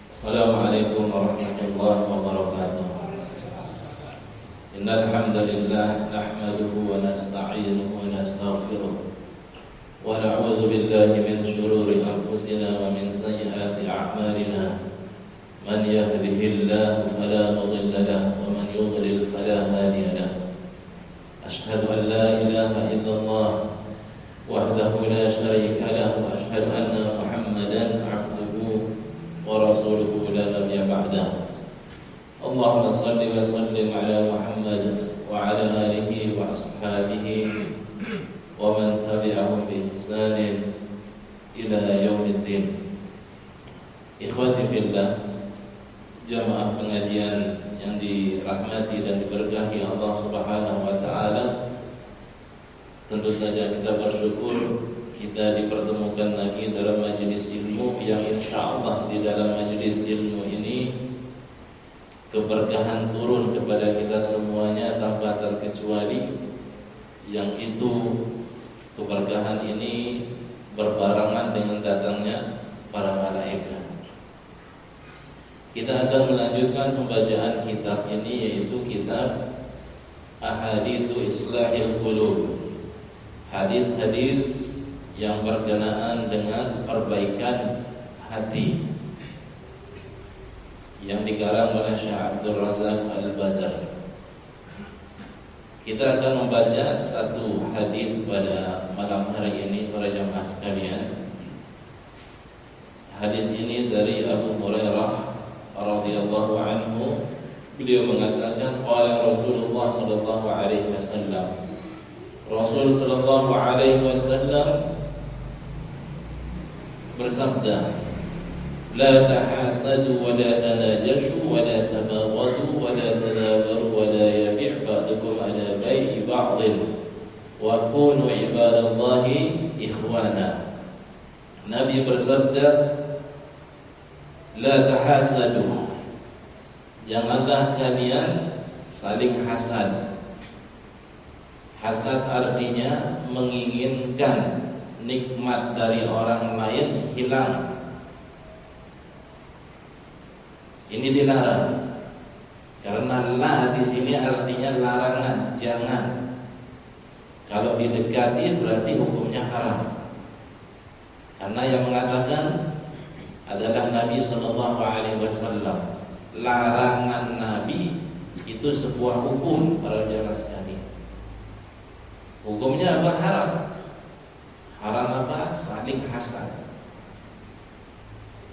Assalamualaikum warahmatullahi wabarakatuh. Innal hamdalillah nahmaduhu wa nasta'inuhu wa nastaghfiruh wa na'udzu billahi min shururi anfusina wa min sayyiati a'malina. Man yahdihillahu fala mudilla lahu wa man yudlil fala hadiya lahu. Ashhadu an la ilaha illallah wahdahu la syarika lahu wa ashhadu anna Muhammadan 'abduhu wa rasuluhu la nabiyya ba'dahu. Allahumma salli wa sallim ala Muhammad wa ala alihi wa ashabihi wa man tabi'ahum bi ihsanin ila yaumiddin. Ikhwati fillah, jamaah pengajian yang dirahmati dan diberkahi Allah Subhanahu wa taala. Tentu saja kita bersyukur kita dipertemukan lagi dalam majelis ilmu yang insyaallah di dalam majelis ilmu ini keberkahan turun kepada kita semuanya tanpa terkecuali. Yang itu keberkahan ini berbarengan dengan datangnya para malaikat. Kita akan melanjutkan pembacaan kitab ini, yaitu kitab Ahaditsu Islahil Qulub, hadis-hadis yang berkenaan dengan perbaikan hati, yang dikarang oleh Syekh Abdul Razak Al-Badr. Kita akan membaca satu hadis pada malam hari ini para jamaah sekalian. Hadis ini dari Abu Hurairah radhiyallahu anhu. Beliau mengatakan, qala Rasulullah sallallahu alaihi wasallam, Rasul sallallahu alaihi wasallam bersabda, la tahasadu wa la tanajashu wa la tabaghadu wa la tadabaru wa la yabi' ba'dukum ala bai'i ba'din wa kunu ibadallahi ikhwana. Nabi bersabda, la tahasadu, janganlah kalian saling hasad. Hasad artinya menginginkan nikmat dari orang lain hilang. Ini dilarang. Karena la di sini artinya larangan, jangan. Kalau didekati berarti hukumnya haram. Karena yang mengatakan adalah Nabi sallallahu alaihi wasallam. Larangan Nabi itu sebuah hukum para jamaah sekalian. Hukumnya apa? Haram. Haram apa? Saling hasad.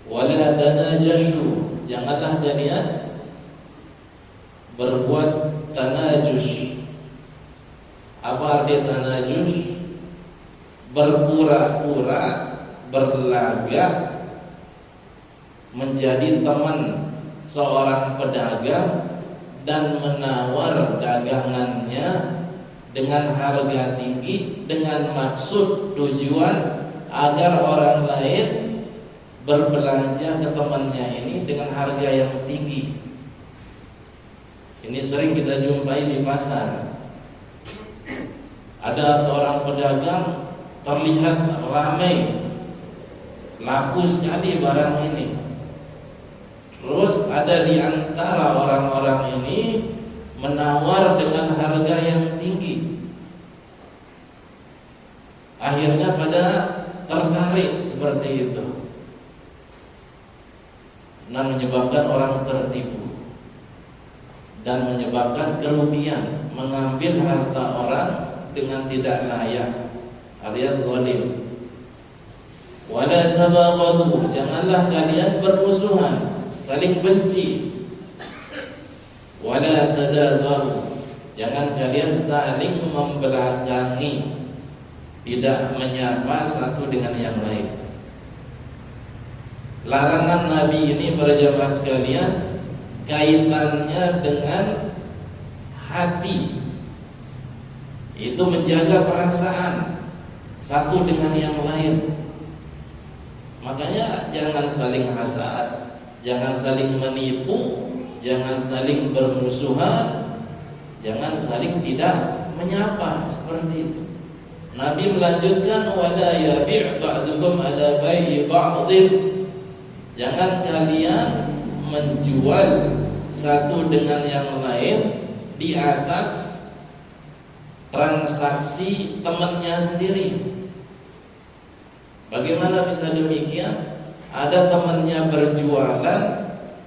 Wala tanajashu, janganlah kalian berbuat tanajus. Apa arti tanajus? Berpura-pura, berlagak menjadi teman seorang pedagang dan menawar dagangannya dengan harga tinggi, dengan maksud tujuan agar orang lain berbelanja ke temannya ini dengan harga yang tinggi. Ini sering kita jumpai di pasar. Ada seorang pedagang terlihat ramai, laku sekali barang ini. Terus ada di antara orang-orang ini menawar dengan harga yang tinggi. Akhirnya pada tertarik seperti itu, dan menyebabkan orang tertipu dan menyebabkan kerugian, mengambil harta orang dengan tidak layak alias zalim. Wala tabaghadu, janganlah kalian bermusuhan, saling benci. Wala tadabaru, jangan kalian saling membelakangi, tidak menyapa satu dengan yang lain. Larangan Nabi ini para jamaah sekalian kaitannya dengan hati. Itu menjaga perasaan satu dengan yang lain. Makanya jangan saling hasad, jangan saling menipu, jangan saling bermusuhan, jangan saling tidak menyapa seperti itu. Nabi melanjutkan, wala yabi' ba'dukum ala bai'i ba'din, jangan kalian menjual satu dengan yang lain di atas transaksi temannya sendiri. Bagaimana bisa demikian? Ada temannya berjualan,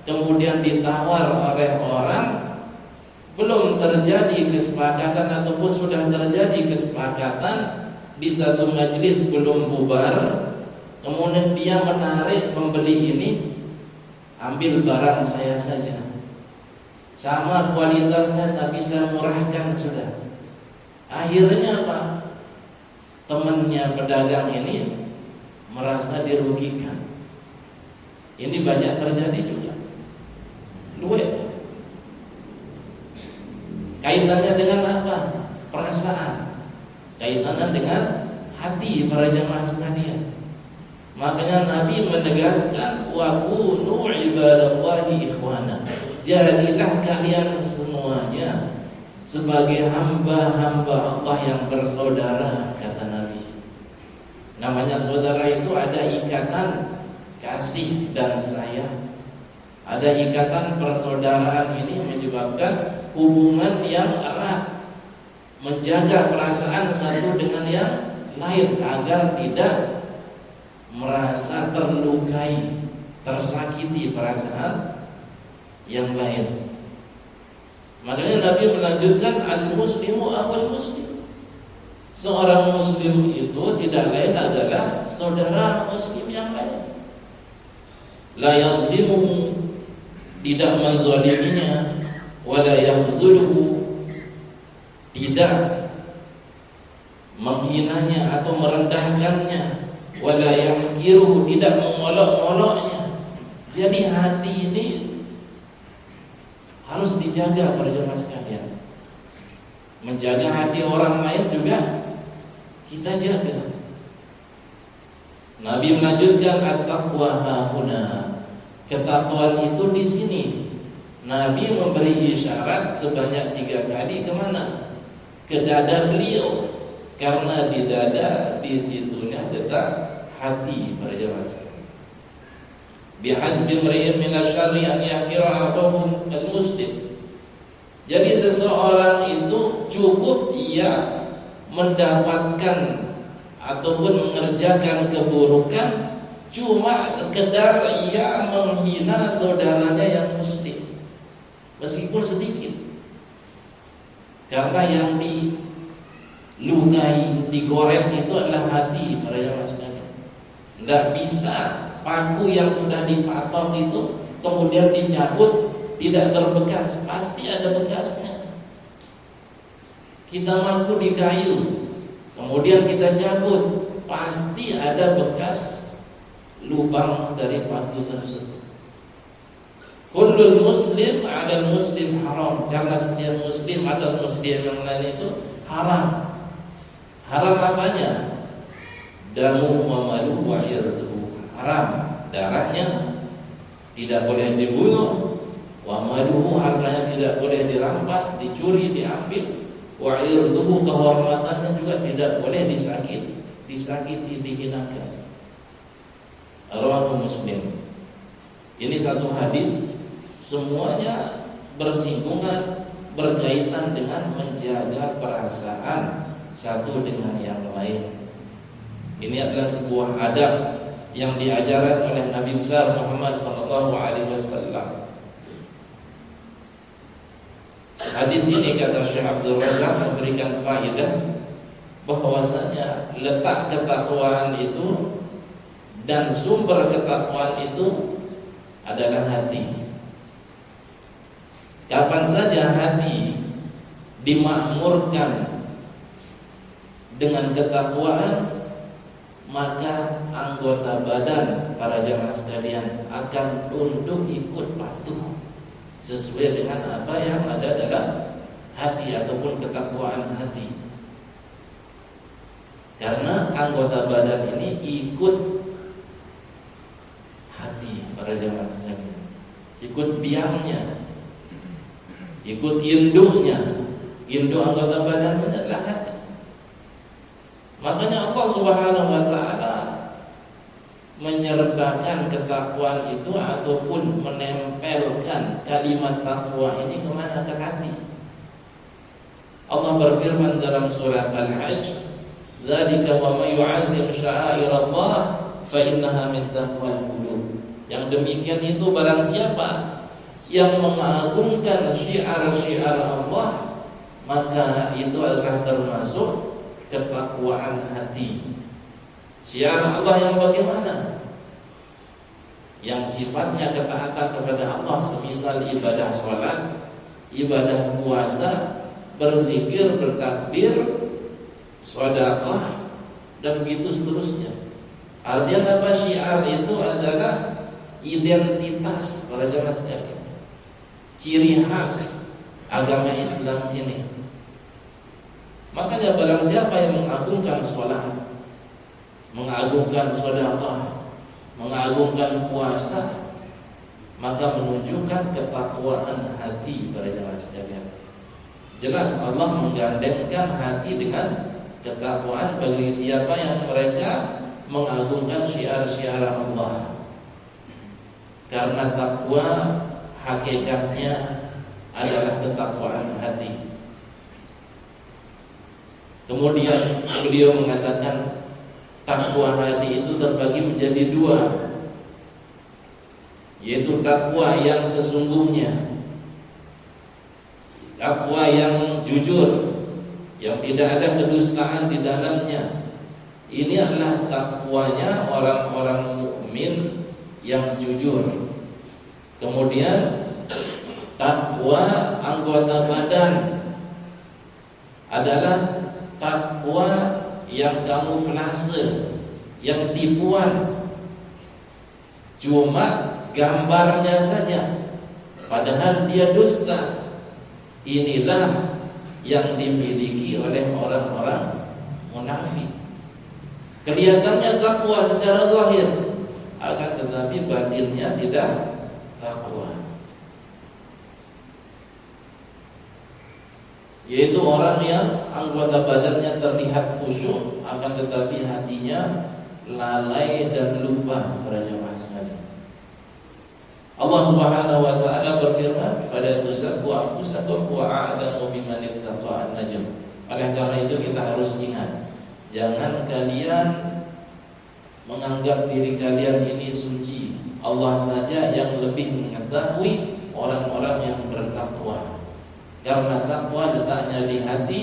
kemudian ditawar oleh orang, belum terjadi kesepakatan ataupun sudah terjadi kesepakatan di satu majelis belum bubar, kemudian dia menarik pembeli ini, ambil barang saya saja, sama kualitasnya tapi saya murahkan sudah. Akhirnya apa? Temannya pedagang ini merasa dirugikan. Ini banyak terjadi juga. Luwe. Kaitannya dengan apa? Perasaan. Kaitannya dengan hati para jamaah sekalian. Makanya Nabi menegaskan wa kunu ibadallahi ikhwana. Jadilah kalian semuanya sebagai hamba-hamba Allah yang bersaudara, kata Nabi. Namanya saudara itu ada ikatan kasih dan sayang. Ada ikatan persaudaraan, ini menyebabkan hubungan yang erat, menjaga perasaan satu dengan yang lain agar tidak merasa terlukai, tersakiti perasaan yang lain. Makanya Nabi melanjutkan al-muslimu akhul muslim. Seorang muslim itu tidak lain adalah saudara muslim yang lain. La yazlimuhu, tidak menzaliminya, wala yakhzuluhu, tidak menghinanya atau merendahkannya, wala yahqiruhu, tidak mengolok-oloknya. Jadi hati ini harus dijaga para jemaah sekalian. Menjaga hati orang lain juga kita jaga. Nabi melanjutkan at-taqwa hahuna. Ketakwaan itu di sini. Nabi memberi isyarat sebanyak 3 kali kemana? Ke dada beliau. Karena di dada di situnya letak hati para jemaah. Bihasbi imri'in minasyarri an yahqira akhahum al-muslim. Jadi seseorang itu cukup ia mendapatkan ataupun mengerjakan keburukan cuma sekedar ia menghina saudaranya yang muslim, meskipun sedikit. Karena yang dilukai, digoret itu adalah hati para jemaah sekalian. Tidak bisa paku yang sudah dipatok itu kemudian dicabut tidak berbekas, pasti ada bekasnya. Kita paku di kayu, kemudian kita cabut, pasti ada bekas lubang dari paku tersebut. Kullul muslim 'alal muslim haram, karena setiap muslim atas muslim yang lain itu haram. Haram apanya? Damu wa maluhu wa irduhu, haram darahnya, tidak boleh dibunuh. Wa maluhu, hartanya tidak boleh dirampas, dicuri, diambil. Wa irduhu, kehormatannya juga tidak boleh disakiti, dihinakan. Rawahu Muslim. Ini satu hadis, semuanya bersinggungan, berkaitan dengan menjaga perasaan satu dengan yang lain. Ini adalah sebuah adab yang diajarkan oleh Nabi besar Muhammad SAW. Hadis ini, kata Syekh Abdul Razak, memberikan faedah bahwasanya letak ketakwaan itu dan sumber ketakwaan itu adalah hati. Kapan saja hati dimakmurkan dengan ketakwaan, maka anggota badan para jamaah sekalian akan tunduk ikut patuh sesuai dengan apa yang ada dalam hati ataupun ketakwaan hati. Karena anggota badan ini ikut hati para jamaah sekalian, ikut biangnya, ikut induknya. Induk anggota badan adalah hati. Makanya Allah Subhanahu wa taala menyertakan ketakwaan itu ataupun menempelkan kalimat takwa ini kemana? Ke hati. Allah berfirman dalam surat Al-Hajj, "Dzalika wa may yu'azzim sya'airallah fa innaha min taqwal qulub." Yang demikian itu barang siapa yang mengagungkan syiar-syiar Allah, maka itu adalah termasuk ketakwaan hati. Syiar Allah yang bagaimana? Yang sifatnya ketaatan kepada Allah, semisal ibadah sholat, ibadah puasa, berzikir, bertakbir, sedekah, dan begitu seterusnya. Artinya apa? Syiar itu adalah identitas para jamaah sekalian, ciri khas agama Islam ini. Makanya barang siapa yang mengagungkan sholat, mengagungkan sedekah, mengagungkan puasa, maka menunjukkan ketakwaan hati para jamaah sekalian. Jelas Allah menggandengkan hati dengan ketakwaan bagi siapa yang mereka mengagungkan syiar-syiar Allah. Karena takwa hakikatnya adalah ketakwaan hati. Kemudian beliau mengatakan takwa hati itu terbagi menjadi dua, yaitu takwa yang sesungguhnya, takwa yang jujur, yang tidak ada kedustaan di dalamnya. Ini adalah takwanya orang-orang mukmin yang jujur. Kemudian takwa anggota badan adalah takwa yang kamuflase, yang tipuan, cuma gambarnya saja, padahal dia dusta. Inilah yang dimiliki oleh orang-orang munafik. Kelihatannya takwa secara zahir, akan tetapi batinnya tidak takwa. Yaitu orang yang anggota badannya terlihat khusyuk, akan tetapi hatinya lalai dan lupa para jamaah sekalian. Allah Subhanahu wa taala berfirman, "Fala tuzakku anfusakum wa a'lamu biman ittaqa an-najm." Oleh karena itu kita harus ingat, jangan kalian menganggap diri kalian ini suci. Allah saja yang lebih mengetahui orang-orang yang bertakwa. Karena takwa letaknya di hati,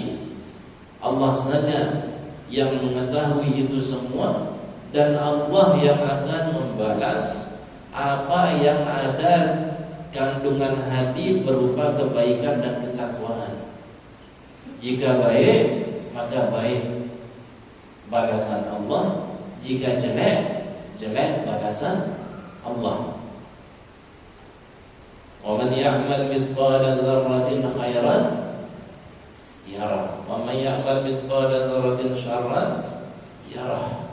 Allah saja yang mengetahui itu semua, dan Allah yang akan membalas apa yang ada kandungan hati berupa kebaikan dan ketakwaan. Jika baik, maka baik balasan Allah. Jika jelek, jelek balasan Allah. Wa man ya'mal mithqala dzarratin khairan yarah, wa man ya'mal mithqala dzarratin syarran yarah.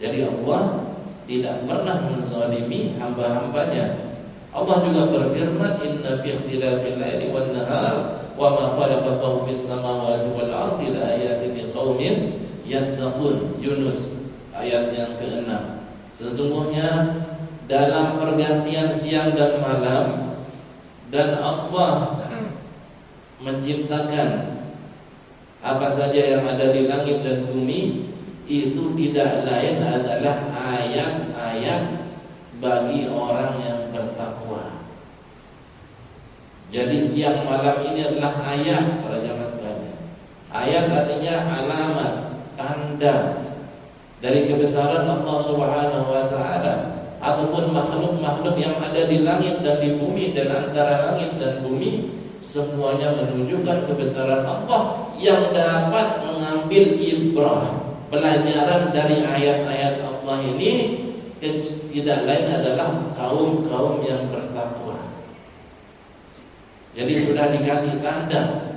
Jadi Allah tidak pernah menzalimi hamba-hambanya. Allah juga berfirman, "Inna fi ikhtilafil laili wan nahar wa ma khalaqallahu fis samawati wal ardi laayatin liqaumin yattaqun." Yunus ayat yang ke-6. Sesungguhnya dalam pergantian siang dan malam, dan Allah menciptakan apa saja yang ada di langit dan bumi, itu tidak lain adalah ayat-ayat bagi orang yang bertakwa. Jadi siang malam ini adalah ayat para jamaah sekalian. Ayat artinya alamat, tanda dari kebesaran Allah Subhanahu wa taala, ataupun makhluk-makhluk yang ada di langit dan di bumi, dan antara langit dan bumi, semuanya menunjukkan kebesaran Allah yang dapat mengambil ibrah, pelajaran dari ayat-ayat Allah ini. Tidak lain adalah kaum-kaum yang bertakwa. Jadi sudah dikasih tanda,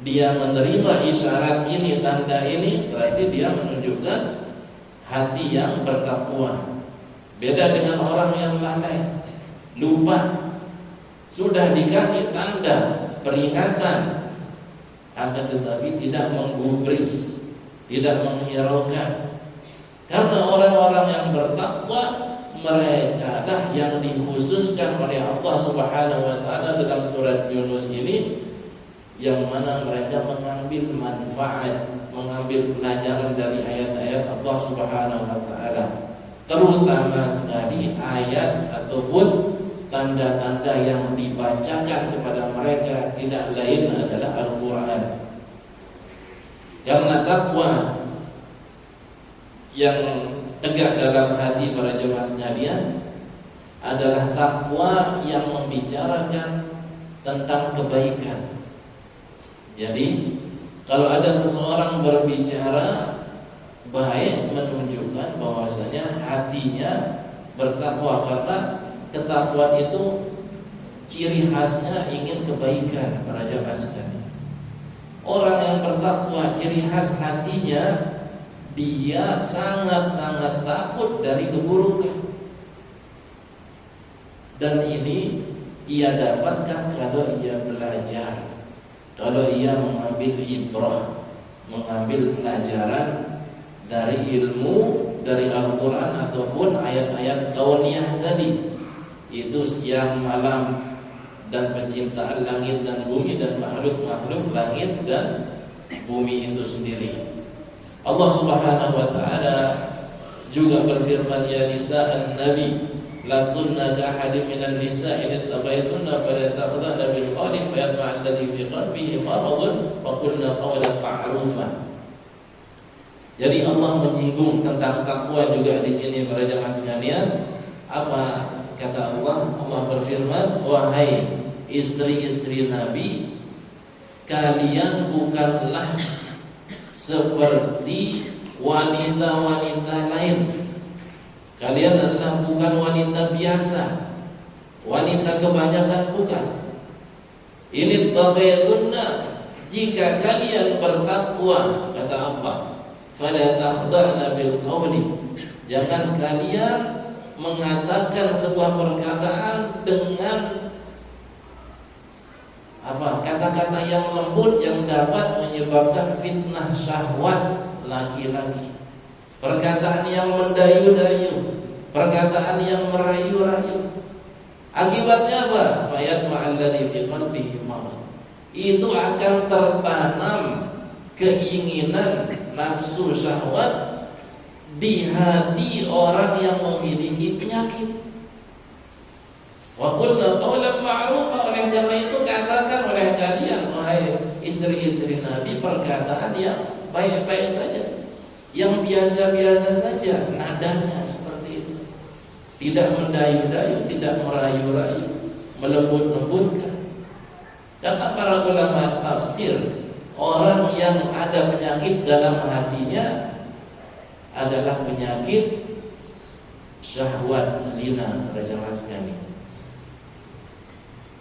dia menerima isyarat ini, tanda ini, berarti dia menunjukkan hati yang bertakwa. Beda dengan orang yang lalai, lupa. Sudah dikasih tanda, peringatan, akan tetapi tidak menggubris, tidak menghiraukan. Karena orang-orang yang bertakwa mereka lah yang dikhususkan oleh Allah Subhanahu wa taala dalam surat Yunus ini, yang mana mereka mengambil manfaat, mengambil pelajaran dari ayat-ayat Allah Subhanahu wa taala, terutama sekali ayat ataupun tanda-tanda yang dibacakan kepada mereka tidak lain adalah Al-Quran. Karena takwa yang tegak dalam hati para jemaah sekalian adalah takwa yang membicarakan tentang kebaikan. Jadi kalau ada seseorang berbicara baik, menunjukkan bahwasanya hatinya bertakwa, karena ketakwaan itu ciri khasnya ingin kebaikan para jemaah sekalian. Orang yang bertakwa ciri khas hatinya dia sangat-sangat takut dari keburukan. Dan ini ia dapatkan kalau ia belajar, kalau ia mengambil ibrah, mengambil pelajaran dari ilmu, dari Al-Quran ataupun ayat-ayat kauniyah tadi, itu siang malam dan penciptaan langit dan bumi dan makhluk-makhluk langit dan bumi itu sendiri. Allah Subhanahu wa taala juga berfirman, ya nisa'an nabi lastunna ka'ahadin minan nisa'i in tabaytunna fala takhda'na bil qawli fayatma'a alladhi fi qalbihi maradun wa qulna qawlan ma'rufa. Jadi Allah menyinggung tentang takwa juga di sini para jemaah sekalian. Apa kata Allah? Allah berfirman, wahai istri-istri Nabi, kalian bukanlah seperti wanita-wanita lain. Kalian adalah bukan wanita biasa, wanita kebanyakan bukan. Ini taqaytunna, jika kalian bertakwa, kata Allah, fala takhda'na bil qawli, jangan kalian mengatakan sebuah perkataan dengan kata-kata yang lembut yang dapat menyebabkan fitnah syahwat laki-laki, perkataan yang mendayu-dayu, perkataan yang merayu-rayu. Akibatnya apa? Fayatma'al ladzi fi qalbihi marad. Itu akan tertanam keinginan nafsu syahwat di hati orang yang memiliki penyakit. Wa qulna qawlan ma'rufa, oleh karena itu katakan oleh kalian wahai istri-istri Nabi perkataan yang baik-baik saja, yang biasa-biasa saja, nadanya seperti itu. Tidak mendayu-dayu, tidak merayu-rayu, melembut-lembutkan. Karena para ulama tafsir, orang yang ada penyakit dalam hatinya adalah penyakit syahwat zina, jemaah sekalian.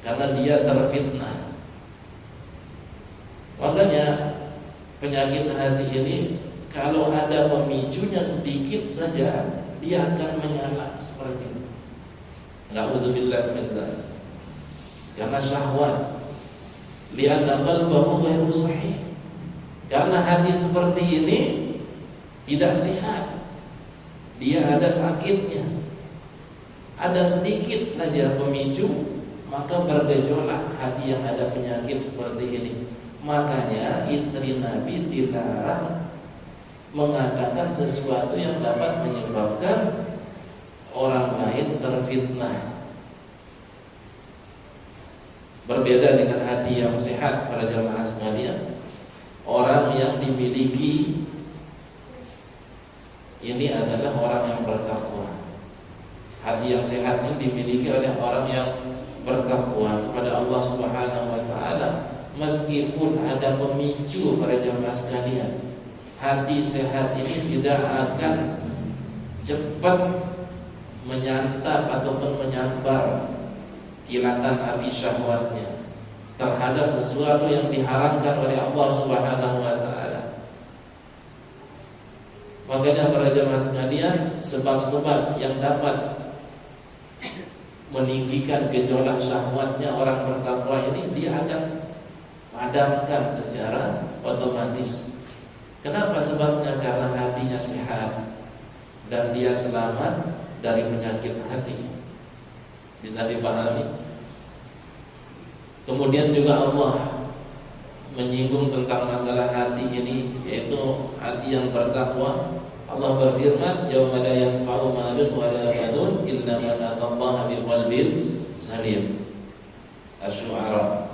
Karena dia terfitnah. Makanya penyakit hati ini kalau ada pemicunya sedikit saja, dia akan menyala seperti itu. Na'udzubillah min dzalik. Karena syahwat, li'anna qalbahu ghairu sahih. Karena hati seperti ini tidak sehat, dia ada sakitnya. Ada sedikit saja pemicu, maka bergejolak hati yang ada penyakit seperti ini. Makanya istri Nabi dilarang mengatakan sesuatu yang dapat menyebabkan orang lain terfitnah. Berbeda dengan hati yang sehat para jamaah sekalian. Orang yang dimiliki ini adalah orang yang bertakwa. Hati yang sehat ini dimiliki oleh orang yang bertakwa kepada Allah Subhanahu wa taala. Meskipun ada pemicu para jemaah sekalian, hati sehat ini tidak akan cepat menyantap ataupun menyambar kilatan api syahwatnya terhadap sesuatu yang diharamkan oleh Allah Subhanahu wa taala. Makanya para jemaah sekalian, sebab-sebab yang dapat meninggikan gejolak syahwatnya orang bertakwa ini dia akan padamkan secara otomatis. Kenapa? Sebabnya karena hatinya sehat, dan dia selamat dari penyakit hati. Bisa dipahami? Kemudian juga Allah menyinggung tentang masalah hati ini, yaitu hati yang bertakwa. Allah berfirman, "Yauma la yanfa'u malun wa la banun illa man atallaha biqalbin salim." Asy-Syu'ara.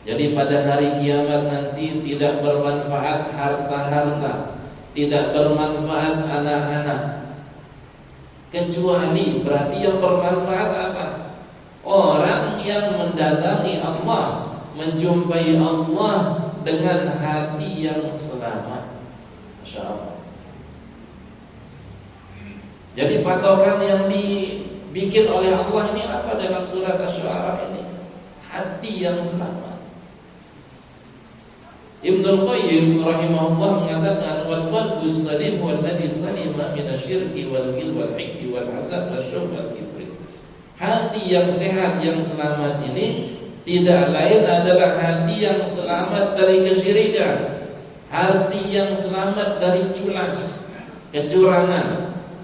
Jadi pada hari kiamat nanti tidak bermanfaat harta-harta, tidak bermanfaat anak-anak, kecuali berarti yang bermanfaat apa? Orang yang mendatangi Allah, menjumpai Allah dengan hati yang selamat. Masya Allah. Jadi patokan yang dibikin oleh Allah ini apa dalam surat Asy-Syu'ara ini? Hati yang selamat. Ibnul Qayyim rahimahullah mengatakan, wal qalbu salim huwa alladhi salima minasyirki wal ghil wal hikdi wal hasad wasyuh wal kibri. Hati yang sehat, yang selamat ini tidak lain adalah hati yang selamat dari kesyirikan, hati yang selamat dari culas, kecurangan,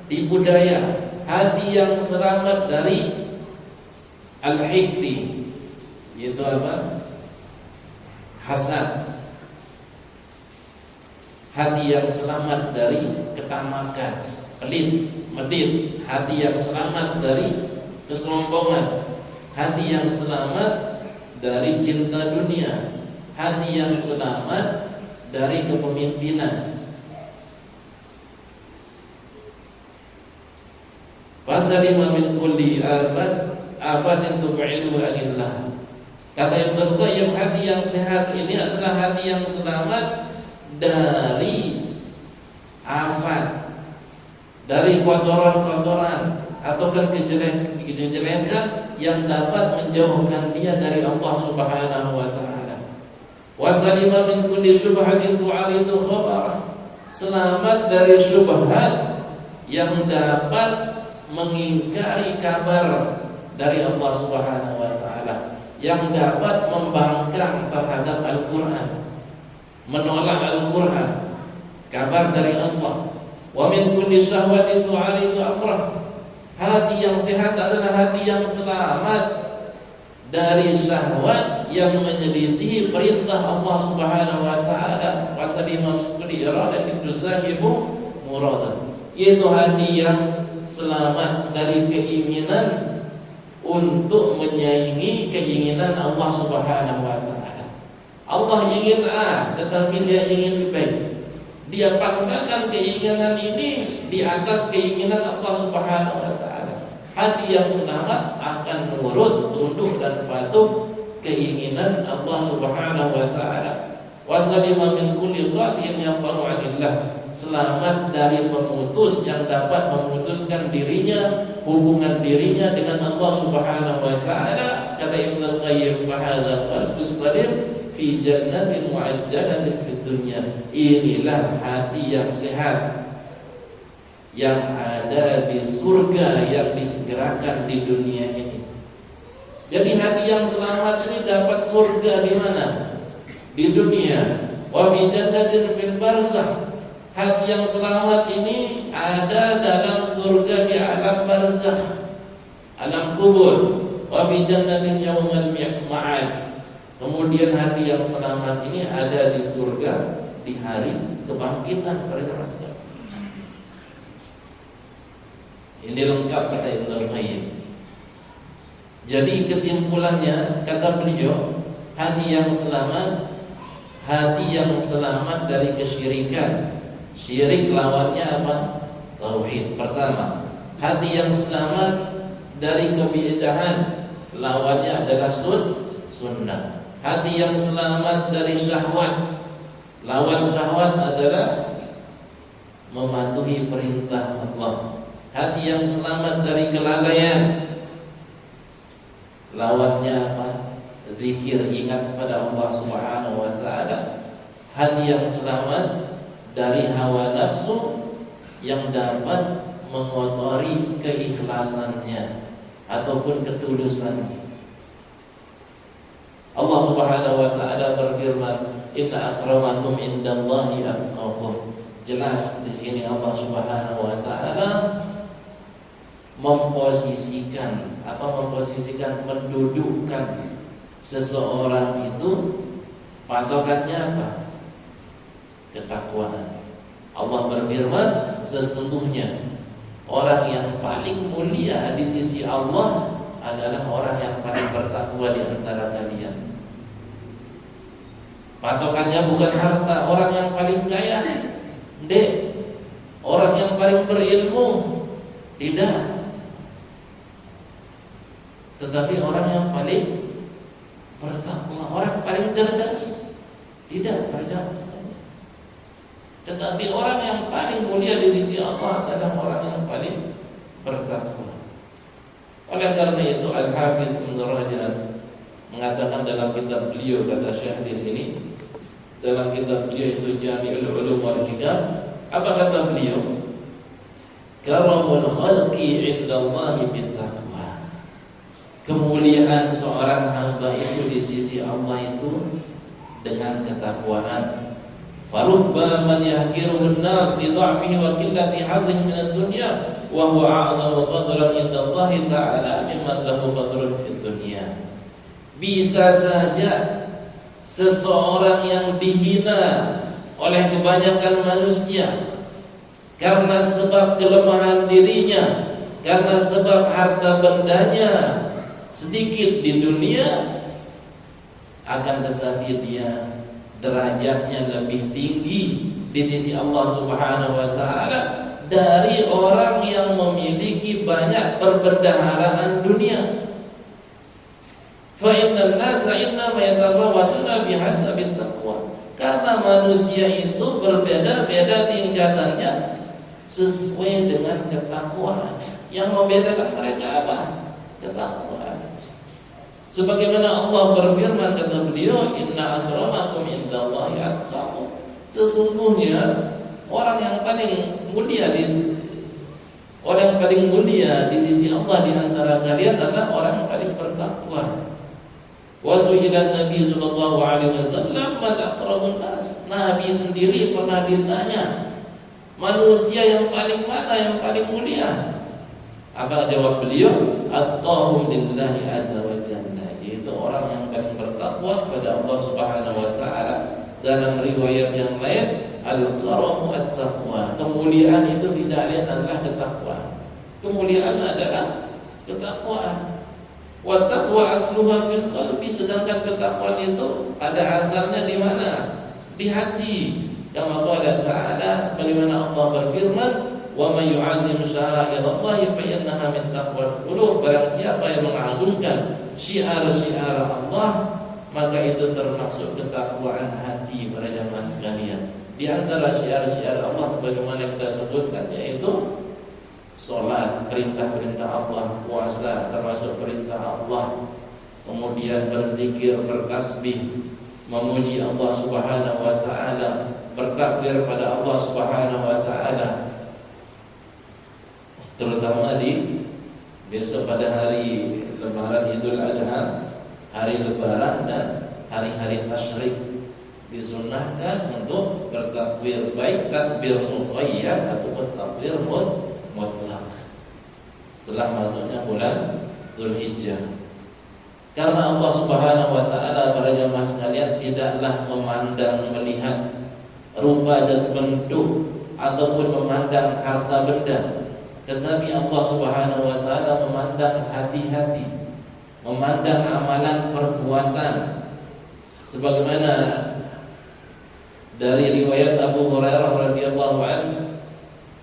tipu daya, hati yang selamat dari al-hikdi, yaitu apa? Hasad. Hati yang selamat dari ketamakan, pelit, medit. Hati yang selamat dari kesombongan. Hati yang selamat dari cinta dunia. Hati yang selamat dari kepemimpinan. Fasalima min kulli afatin tub'idu anillah. Kata Ibnu Qayyim, hati yang sehat ini adalah hati yang selamat dari afat, dari kotoran-kotoran atau kejelekan yang dapat menjauhkan dia dari Allah Subhanahu wa taala. Wasalima min kulli syubhatin tu'aridu khabar. Selamat dari syubhat yang dapat mengingkari kabar dari Allah Subhanahu wa taala, yang dapat membangkang terhadap Al-Qur'an, menolak Al-Quran, kabar dari Allah. Wa min kulli syahwatin tu'aridu amrah. Hati yang sehat adalah hati yang selamat dari syahwat yang menyelisihi perintah Allah Subhanahu wa taala. Wasalima min kulli iradatin tusahibu muradan. Yaitu hati yang selamat dari keinginan untuk menyaingi keinginan Allah Subhanahu wa taala. Allah ingin A, tetapi dia ingin B. Dia paksakan keinginan ini di atas keinginan Allah Subhanahu wa taala. Hati yang selamat akan nurut, tunduk dan patuh keinginan Allah Subhanahu wa taala. Wasalima min kulli qatin yaqulu anillah. Selamat dari pemutus yang dapat memutuskan dirinya, hubungan dirinya dengan Allah Subhanahu wa taala. Kata Ibnu Qayyim, fa hadzal qalbus salim fi jannatin mu'ajjalatin fid dunya. Inilah hati yang sehat yang ada di surga yang disegerakan di dunia ini. Jadi hati yang selamat ini dapat surga di mana? Di dunia. Wa fi jannatin fil barzakh. Hati yang selamat ini ada dalam surga di alam barzakh, alam kubur. Wa fi jannatin yaumal ma'ad. Kemudian hati yang selamat ini ada di surga di hari kebangkitan pada zaman sekarang. Ini lengkap kata Ibnu Qayyim. Jadi kesimpulannya kata beliau, hati yang selamat dari kesyirikan. Syirik lawannya apa? Tauhid. Pertama, hati yang selamat dari kebidahan, lawannya adalah sunnah. Hati yang selamat dari syahwat, lawan syahwat adalah mematuhi perintah Allah. Hati yang selamat dari kelalaian, lawannya apa? Zikir, ingat kepada Allah Subhanahu wa taala. Hati yang selamat dari hawa nafsu yang dapat mengotori keikhlasannya ataupun ketulusannya. Allah Subhanahu wa taala berfirman, "Inna akramakum indallahi atqakum." jelas di sini Allah Subhanahu wa taala memposisikan mendudukkan seseorang itu patokannya apa? Ketakwaan. Allah berfirman, sesungguhnya orang yang paling mulia di sisi Allah adalah orang yang paling bertakwa di antara kalian. Patokannya bukan harta, orang yang paling kaya, orang yang paling berilmu, tidak. Tetapi orang yang paling bertakwa, orang yang paling cerdas, tidak berjamaah sekali. Tetapi orang yang paling mulia di sisi Allah adalah orang yang paling bertakwa. Oleh karena itu Al-Hafiz Ibn Rajab mengatakan dalam kitab beliau, kata Syekh di sini, dalam kitab beliau itu Jami'ul Ulum wal Hikam, apa kata beliau? Karamul khalqi 'indallahi bittaqwa. Kemuliaan seorang hamba itu di sisi Allah itu dengan ketakwaan. Farubba man yahqiruhu an-nas li dha'fihi wa qillati hadhihi min ad-dunya wa huwa a'zamu qadran 'inda Allah ta'ala mimman lahu qadrun fid dunya. Bisa saja seseorang yang dihina oleh kebanyakan manusia karena sebab kelemahan dirinya, karena sebab harta bendanya sedikit di dunia, akan tetapi dia derajatnya lebih tinggi di sisi Allah Subhanahu wa taala dari orang yang memiliki banyak perbendaharaan dunia. Fa innan nasa innama yatafawatuna bihasabi taqwa. Karena manusia itu berbeda-beda tingkatannya sesuai dengan ketakwaan. Yang membedakan mereka apa? Ketakwaan. Sebagaimana Allah berfirman, kata beliau, inna akramakum indallahi atqakum. Sesungguhnya orang yang paling mulia di sisi Allah di antara kalian adalah orang yang paling bertakwa. Wasu'ilan Nabi sallallahu alaihi wasallam man aqrabun nas. Nabi sendiri pernah ditanya, manusia yang paling mana yang paling mulia? Apa jawab beliau? Atqahum lillahi azza wa jalla. Yaitu orang yang paling bertakwa kepada Allah Subhanahu wa taala. Dalam riwayat yang lain, al-karamu at-taqwa. Kemuliaan itu tidak lain adalah ketakwaan. Kemuliaan adalah ketakwaan. Wa taqwa asluha fil qalbi, sedangkan ketakwaan itu pada asalnya di mana? Di hati. Kama qala ta'ala, sebagaimana Allah berfirman, wa may yu'azzim sya'irallahi fa innaha min taqwal qulub. Barang siapa yang mengagungkan syiar-syiar Allah, maka itu termasuk ketakwaan hati para jamaah sekalian. Di antara syiar-syiar Allah sebagaimana kita sebutkan, yaitu salat, perintah-perintah Allah, puasa termasuk perintah Allah, kemudian berzikir, bertasbih, memuji Allah Subhanahu wa taala, bertakbir pada Allah Subhanahu wa taala. Terutama di besok pada hari Lebaran Idul Adha, hari Lebaran dan hari-hari tasyrik, disunnahkan untuk bertakbir, baik takbir muqayyad ataupun takbir mutlak setelah masuknya bulan Dzulhijjah. Karena Allah Subhanahu wa taala, para jamaah sekalian, tidaklah memandang, melihat rupa dan bentuk ataupun memandang harta benda, tetapi Allah Subhanahu wa taala memandang hati-hati, memandang amalan perbuatan. Sebagaimana dari riwayat Abu Hurairah radhiyallahu anhu,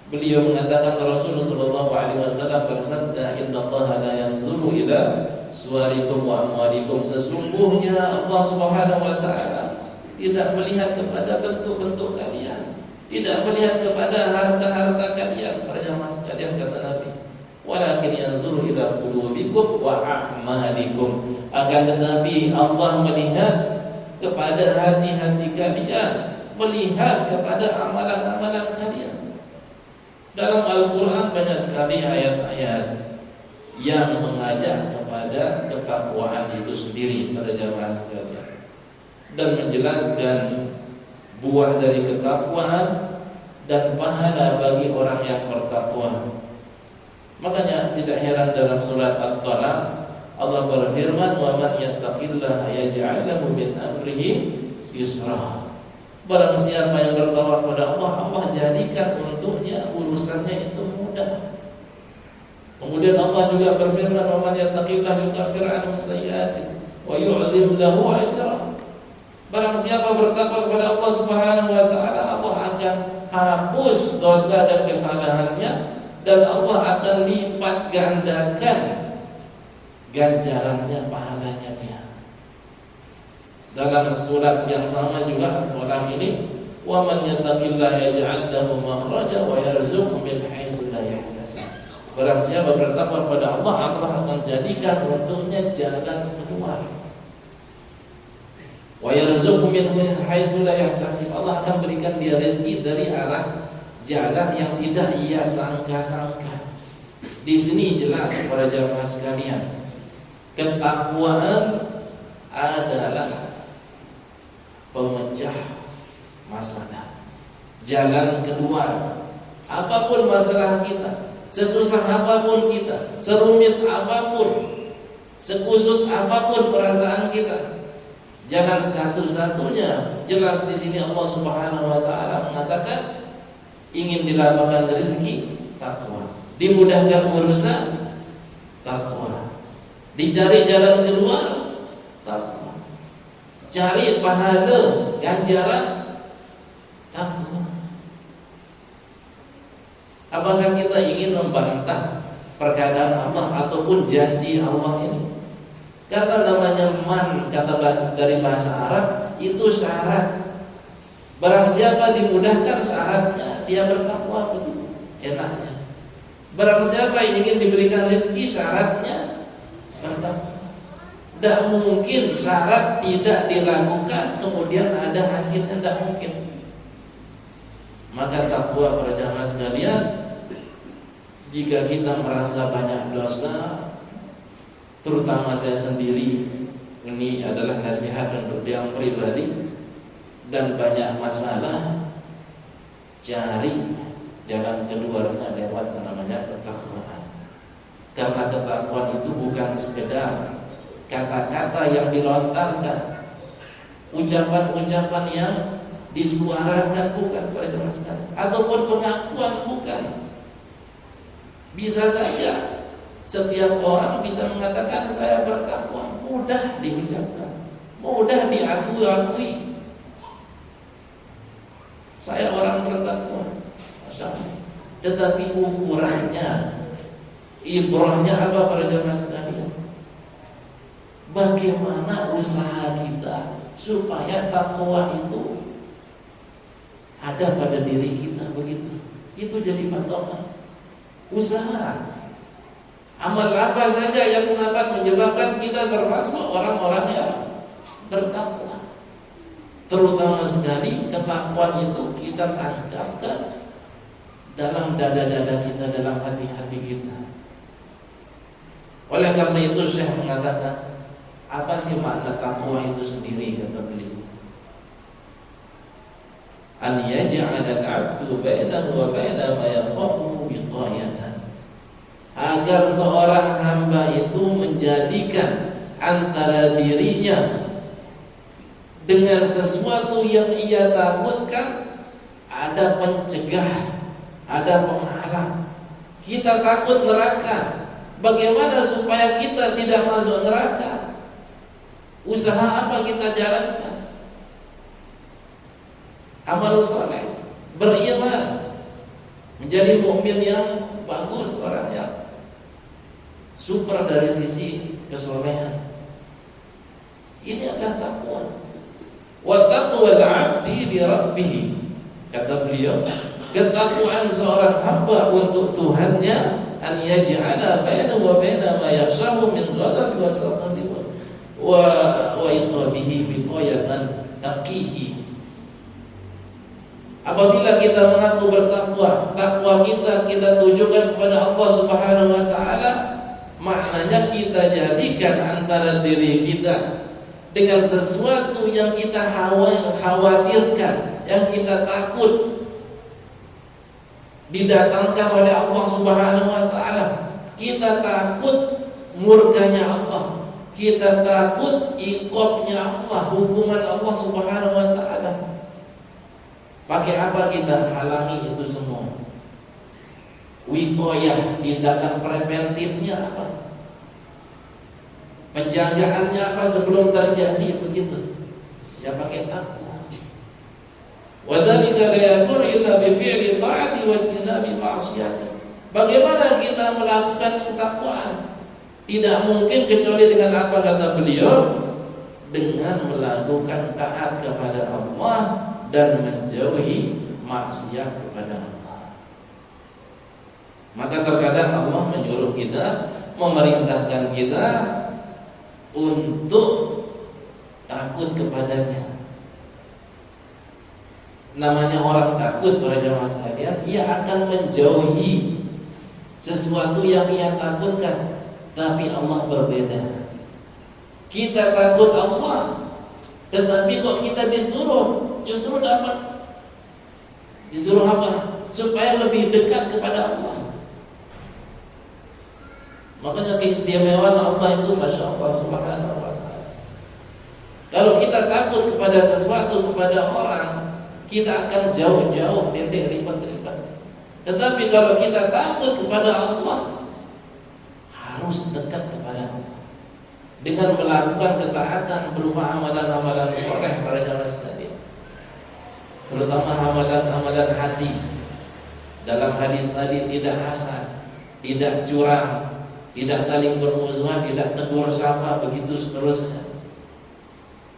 beliau mengatakan Rasulullah sallallahu alaihi wasallam bersabda, innallaha la yanzuru ila suwarikum wa amwalikum. Sesungguhnya Allah Subhanahu wa taala tidak melihat kepada bentuk-bentuk kalian, tidak melihat kepada harta-harta kalian, para jamaah sekalian, kata Nabi. Walakin yanzuru ila qulubikum wa a'malikum. Akan tetapi Allah melihat kepada hati-hati kalian, melihat kepada amalan-amalan kalian. Dalam Al-Quran banyak sekali ayat-ayat yang mengajak kepada ketakwaan itu sendiri, pada jamaah sekalian, dan menjelaskan buah dari ketakwaan dan pahala bagi orang yang bertakwa. Makanya tidak heran dalam surat At-Talaq Allah berfirman, "Wa man yattaqillaha yaj'al lahu min amrihi yusra." Barang siapa yang bertakwa kepada Allah, Allah jadikan untuknya urusannya itu mudah. Kemudian Allah juga berfirman, "Wa man yattaqillaha yukaffir 'anhu sayyi'atihi wa yu'dhim lahu ajra." Barang siapa bertakwa kepada Allah Subhanahu wa taala, Allah akan hapus dosa dan kesalahannya, dan Allah akan lipat gandakan ganjarannya, pahalanya dia. Dalam surat yang sama juga Al-Falaq ini, "Wa man yattaqillaha yaj'al lahu makhraja wa yarzuqhu min haitsu la yahtasib." Barang siapa bertakwa kepada Allah, Allah akan jadikan untuknya jalan keluar. Wa yarzuqhu min haitsu la yahtasib. Allah akan berikan dia rezeki dari arah jalan yang tidak ia sangka-sangka. Di sini jelas para jamaah sekalian, ketakwaan adalah pemecah masalah, jalan keluar. Apapun masalah kita, sesusah apapun kita, serumit apapun, sekusut apapun perasaan kita, jalan satu-satunya jelas di sini Allah Subhanahu wa taala mengatakan ingin dilapangkan rezeki, takwa. Dimudahkan urusan, takwa. Dicari jalan keluar, takwa. Cari pahala, ganjaran, takwa. Apakah kita ingin membantah perkataan Allah ataupun janji Allah ini? Karena namanya man, kata dari bahasa Arab, itu syarat. Barang siapa dimudahkan syaratnya, dia bertakwa, begitu enaknya. Barang siapa yang ingin diberikan rezeki, syaratnya bertakwa. Tidak mungkin syarat tidak dilakukan kemudian ada hasilnya, tidak mungkin. Maka takwa para jamaah sekalian, jika kita merasa banyak dosa, terutama saya sendiri, ini adalah nasihat untuk yang pribadi, dan banyak masalah, cari jalan keluarnya lewat namanya ketakwaan. Karena ketakwaan itu bukan sekedar kata-kata yang dilontarkan, ucapan-ucapan yang disuarakan, bukan para jemaah sekalian, ataupun pengakuan, bukan. Bisa saja setiap orang bisa mengatakan saya bertakwa, mudah diucapkan, mudah diakui. Saya orang bertakwa, Masya Allah. Tetapi ukurannya, ibrahnya apa para jemaah sekalian? Bagaimana usaha kita supaya takwa itu ada pada diri kita, begitu. Itu jadi patokan. Usaha. Amal apa saja yang dapat menyebabkan kita termasuk orang-orang yang bertakwa. Terutama sekali ketakwaan itu kita tancapkan dalam dada-dada kita, dalam hati-hati kita. Oleh karena itu Syekh mengatakan, apa sih makna takwa itu sendiri, kata beliau? An yaj'ala al-'abdu bainahu wa baina ma yakhafuhu wiqayatan. Agar seorang hamba itu menjadikan antara dirinya dengan sesuatu yang ia takutkan ada pencegah, ada penghalang. Kita takut neraka, bagaimana supaya kita tidak masuk neraka? Usaha apa kita jalankan? Amal soleh, beriman, menjadi mukmin yang bagus, orang yang super dari sisi kesolehan. Ini adalah takwa. Wa taqwal 'abdi li rabbih. Kata beliau, ketakwaan seorang hamba untuk Tuhannya, an yaj'ala bainahu wa baina ma yakhshahu min ghadabi wa sakhati wa iqabihi biqayatan taqihi. Apabila kita mengaku bertakwa, takwa kita tujukan kepada Allah Subhanahu wa taala, maknanya kita jadikan antara diri kita dengan sesuatu yang kita khawatirkan, yang kita takut. didatangkan oleh Allah Subhanahu wa taala. Kita takut murkanya Allah, kita takut iqabnya Allah, hukuman Allah Subhanahu wa taala. Pakai apa kita halangi itu semua? Wiqayah, tindakan preventifnya apa? Penjagaannya apa sebelum terjadi begitu? Ya pakai takwa. Wa dzalika la yakunu illa bi fi'li ta'ati wa ijtinabi ma'siyati. Bagaimana kita melakukan ketakwaan? Tidak mungkin kecuali dengan apa kata beliau? Dengan melakukan taat kepada Allah dan menjauhi maksiat kepada Allah. Maka terkadang Allah menyuruh kita, memerintahkan kita untuk takut kepadanya. Namanya orang takut, para jamaah sekalian, ia akan menjauhi sesuatu yang ia takutkan. Tapi Allah berbeda. Kita takut Allah, tetapi kok kita disuruh, justru dapat disuruh apa? Supaya lebih dekat kepada Allah. Makanya keistimewaan Allah itu Masya Allah Subhanahu wa ta'ala. Kalau kita takut kepada sesuatu, kepada orang, kita akan jauh-jauh, tidak ribet-ribet. Tetapi kalau kita takut kepada Allah, harus dekat kepada Allah dengan melakukan ketaatan berupa amalan-amalan soleh, para jamaah sekalian, terutama amalan-amalan hati. Dalam hadis tadi tidak hasad, tidak curang, tidak saling bermusuhan, tidak tegur sapa, begitu seterusnya.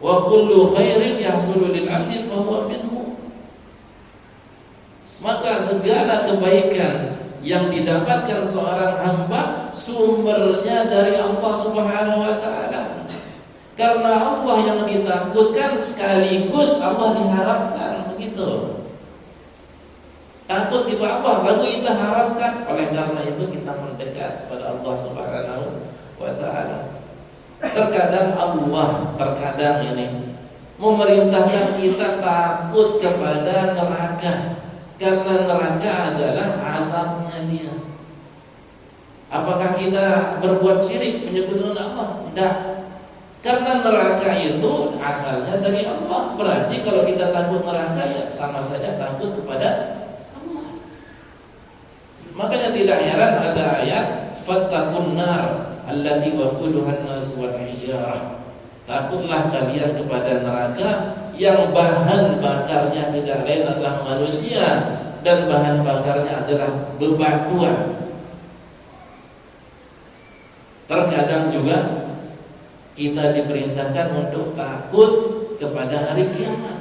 Wa kullu khairin yahsulu lil 'abdi fa huwa minhu. Maka segala kebaikan yang didapatkan seorang hamba sumbernya dari Allah Subhanahu wa taala. Karena Allah yang ditakutkan sekaligus Allah diharapkan, begitu. Takut kepada Allah lalu kita harapkan. Oleh karena itu kita mendekat kepada Allah Subhanahu wa taala. Terkadang ini memerintahkan kita takut kepada neraka. Karena neraka adalah azabnya dia. Apakah kita berbuat syirik menyebut Allah? Tidak. Karena neraka itu asalnya dari Allah. Berarti kalau kita takut neraka, ya sama saja takut kepada Allah. Makanya tidak heran ada ayat fattaqun nar allati waquduhan nas wal hijarah. Takutlah kalian kepada neraka yang bahan bakarnya tidak lain adalah manusia dan bahan bakarnya adalah bebatuan. Terkadang juga kita diperintahkan untuk takut kepada hari kiamat.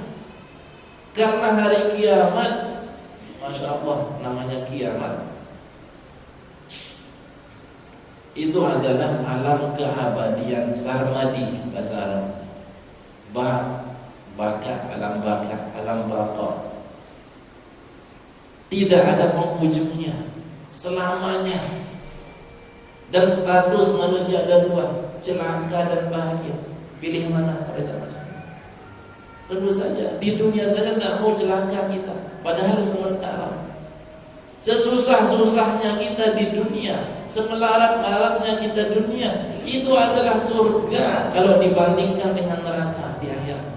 Karena hari kiamat, Masya Allah, namanya kiamat, itu adalah alam keabadian sarmadi bahasa Arab. Baka, alam baka, alam baka. Tidak ada penghujungnya, selamanya. Dan status manusia ada dua, celaka dan bahagia. Pilih mana, Raja Mas? Tentu saja di dunia saja tidak mau celaka kita, padahal sementara. Sesusah-susahnya kita di dunia, semelarat-melaratnya kita dunia, itu adalah surga kalau dibandingkan dengan neraka di akhirat.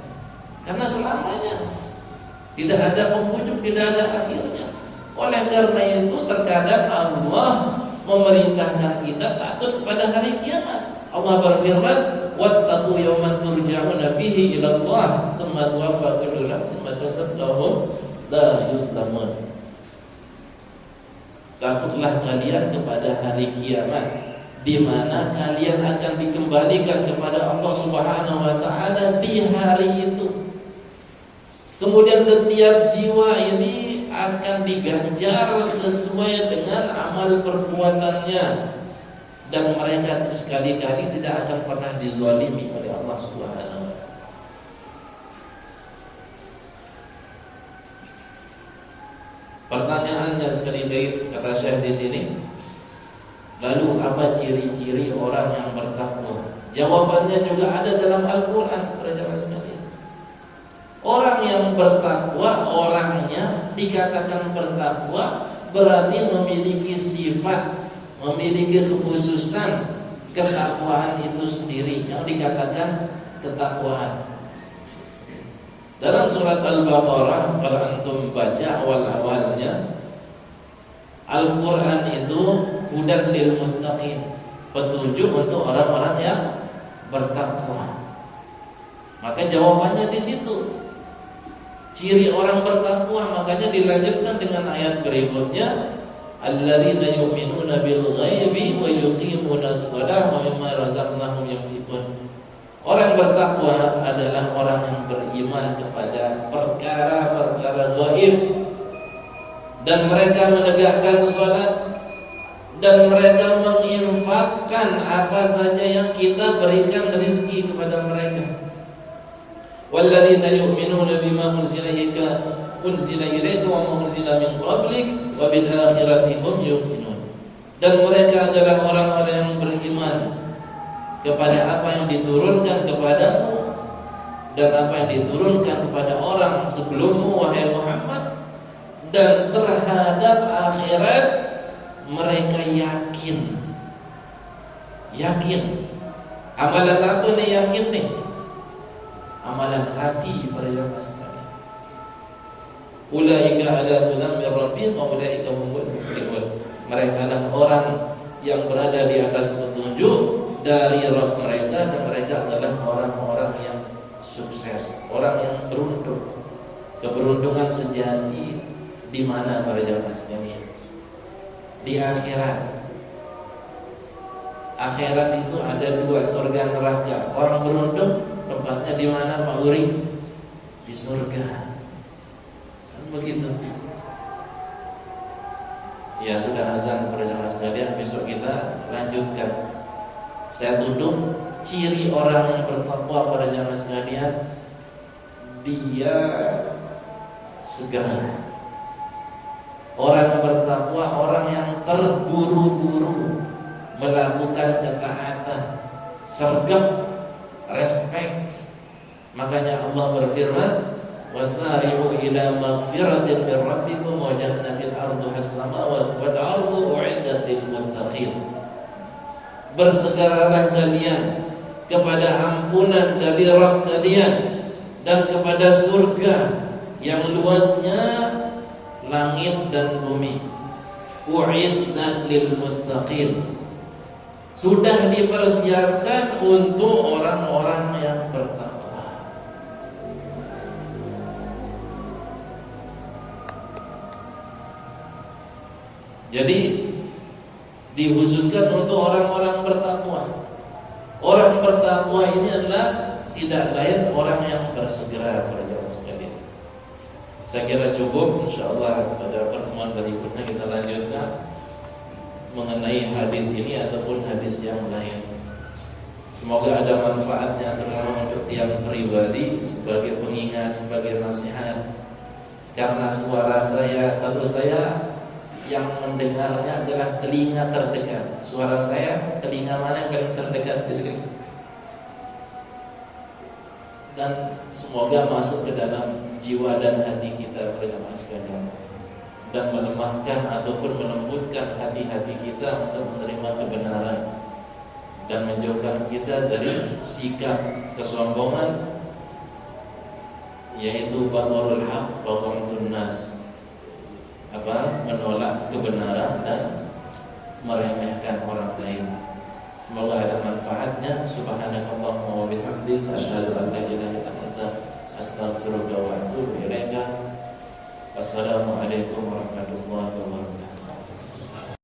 Karena selamanya, tidak ada penghujung, tidak ada akhirnya. Oleh karena itu terkadang Allah memerintahkan kita takut kepada hari kiamat. Allah berfirman, wattaqu yawman turja'una fihi ila Allah, tsumma tuwaffa kullu nafsin ma kasabat wa hum la yuzlamun. Takutlah kalian kepada hari kiamat, di mana kalian akan dikembalikan kepada Allah Subhanahu wa taala di hari itu. Kemudian setiap jiwa ini akan diganjar sesuai dengan amal perbuatannya, dan mereka sekali-kali tidak akan pernah dizalimi oleh Allah Subhanahu wa taala. Pertanyaannya seperti kata Syekh di sini, lalu apa ciri-ciri orang yang bertakwa? Jawabannya juga ada dalam Al-Quran, para jamaah sekalian. Orang yang bertakwa, orangnya dikatakan bertakwa berarti memiliki sifat, memiliki kekhususan ketakwaan itu sendiri yang dikatakan ketakwaan. Dalam surat Al-Baqarah, kalau antum baca awal-awalnya, Al-Quran itu hudan lil muttaqin, petunjuk untuk orang-orang yang bertakwa. Maka jawabannya di situ. Ciri orang bertakwa, makanya dilanjutkan dengan ayat berikutnya, alladzina yu'minuna bil ghaibi wa yuqimunas shalah wa mimma razaqnahum yunfiqun. Orang bertakwa adalah orang yang beriman kepada perkara-perkara gaib, dan mereka menegakkan salat, dan mereka menginfakkan apa saja yang kita berikan rezeki kepada mereka. Walladzina yu'minuna bima unzila ilaika wa ma unzila min qablik wa bil akhirati hum yuqinun. Dan mereka adalah orang-orang yang beriman kepada apa yang diturunkan kepadamu dan apa yang diturunkan kepada orang sebelummu wahai Muhammad, dan terhadap akhirat mereka yakin. Yakin. Amalan apa nih yakin nih? Amalan hati para jamaah sekalian. Ulaika ala hudan min rabbihim wa ulaika humul muflihun. Mereka adalah orang yang berada di atas petunjuk dari Rabb mereka, dan mereka adalah orang-orang yang sukses, orang yang beruntung. Keberuntungan sejati di mana para jamaah sekalian? Di akhirat. Akhirat itu ada dua, surga neraka. Orang beruntung tempatnya di mana Pak Uri? Di surga. Kan begitu. Ya sudah azan para jamaah sekalian, besok kita lanjutkan. Saya tutup ciri orang yang bertakwa para jamaah sekalian, dia segera. Orang yang bertakwa, orang yang terburu-buru melakukan ketaatan, sergap, respect. Makanya Allah berfirman, wasari'u ila maghfiratin min rabbikum wa jannatin arduha as-samawati wal ardu u'iddat lil muttaqin. Bersegeralah kalian kepada ampunan dari Rabb kalian dan kepada surga yang luasnya langit dan bumi. U'iddat lil muttaqin. Sudah dipersiapkan untuk orang-orang yang bertakwa. Jadi dikhususkan untuk orang-orang bertakwa. Orang bertakwa ini adalah tidak lain orang yang bersegera pada jamaah sekalian. Saya kira cukup, insyaallah pada pertemuan berikutnya kita lanjutkan mengenai hadis ini ataupun hadis yang lain. Semoga ada manfaatnya terutama untuk tiap pribadi, sebagai pengingat, sebagai nasihat. Karena suara saya, tentu saya yang mendengarnya adalah telinga terdekat. Suara saya, telinga mana yang paling terdekat di sini? Dan semoga masuk ke dalam jiwa dan hati kita berjamaah sekalian, dan melemahkan ataupun melembutkan hati-hati kita untuk menerima kebenaran, dan menjauhkan kita dari sikap kesombongan, yaitu batarul haq wa ghamtun nas, menolak kebenaran dan meremehkan orang lain. Semoga ada manfaatnya. Subhanakallahumma wa bihamdika asyhadu an la ilaha illa anta astaghfiruka wa atubu ilaika. Assalamualaikum warahmatullahi wabarakatuh.